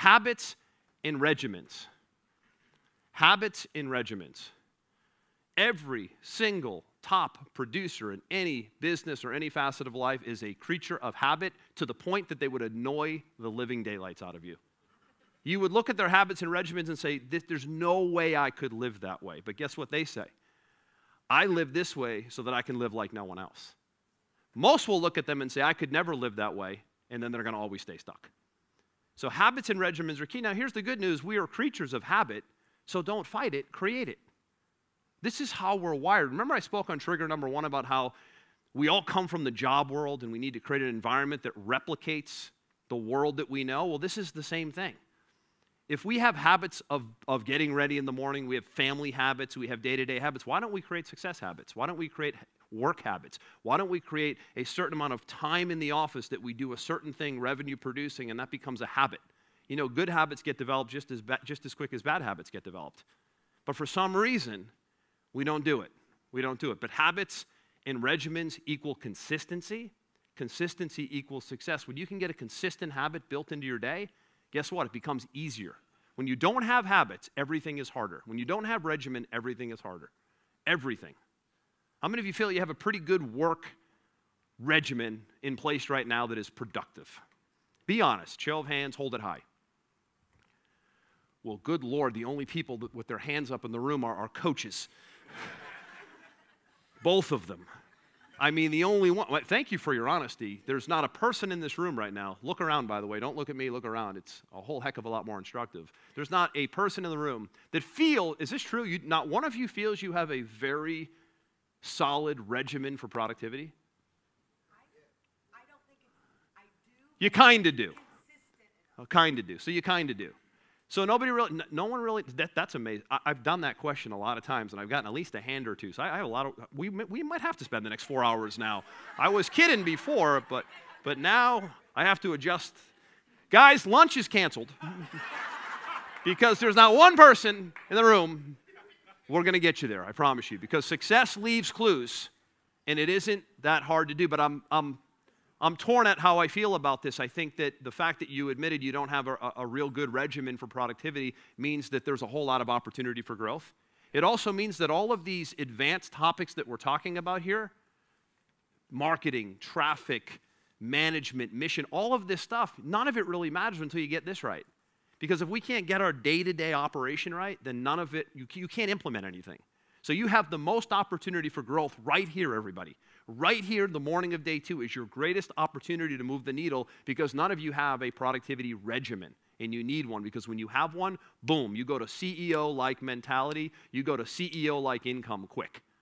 habits and regimens. Habits and regimens. Every single top producer in any business or any facet of life is a creature of habit to the point that they would annoy the living daylights out of you. You would look at their habits and regimens and say, there's no way I could live that way. But guess what they say? I live this way so that I can live like no one else. Most will look at them and say, I could never live that way, and then they're going to always stay stuck. So habits and regimens are key. Now, here's the good news. We are creatures of habit, so don't fight it, create it. This is how we're wired. Remember I spoke on trigger number 1 about how we all come from the job world and we need to create an environment that replicates the world that we know? Well, this is the same thing. If we have habits of getting ready in the morning, we have family habits, we have day-to-day habits, why don't we create success habits? Why don't we create work habits? Why don't we create a certain amount of time in the office that we do a certain thing revenue producing, and that becomes a habit? You know, good habits get developed just as quick as bad habits get developed. But for some reason, we don't do it. We don't do it. But habits and regimens equal consistency. Consistency equals success. When you can get a consistent habit built into your day, guess what? It becomes easier. When you don't have habits, everything is harder. When you don't have regimen, everything is harder. Everything. How many of you feel you have a pretty good work regimen in place right now that is productive? Be honest. Show of hands, hold it high. Well, good Lord, the only people with their hands up in the room are our coaches. Both of them. I mean, the only one. Well, thank you for your honesty. There's not a person in this room right now. Look around, by the way. Don't look at me. Look around. It's a whole heck of a lot more instructive. There's not a person in the room that is this true? Not one of you feels you have a very solid regimen for productivity? I don't think I do. You kind of do. Consistent. Kind of do. So you kind of do. So no one really, that's amazing. I've done that question a lot of times, and I've gotten at least a hand or two. So I have a lot of, we might have to spend the next 4 hours now. I was kidding before, but now I have to adjust. Guys, lunch is canceled because there's not one person in the room. We're going to get you there, I promise you, because success leaves clues, and it isn't that hard to do. But I'm torn at how I feel about this. I think that the fact that you admitted you don't have a real good regimen for productivity means that there's a whole lot of opportunity for growth. It also means that all of these advanced topics that we're talking about here, marketing, traffic, management, mission, all of this stuff, none of it really matters until you get this right. Because if we can't get our day-to-day operation right, then none of it, you can't implement anything. So you have the most opportunity for growth right here, everybody. Right here, the morning of day 2 is your greatest opportunity to move the needle because none of you have a productivity regimen, and you need one because when you have one, boom, you go to CEO-like mentality, you go to CEO-like income quick.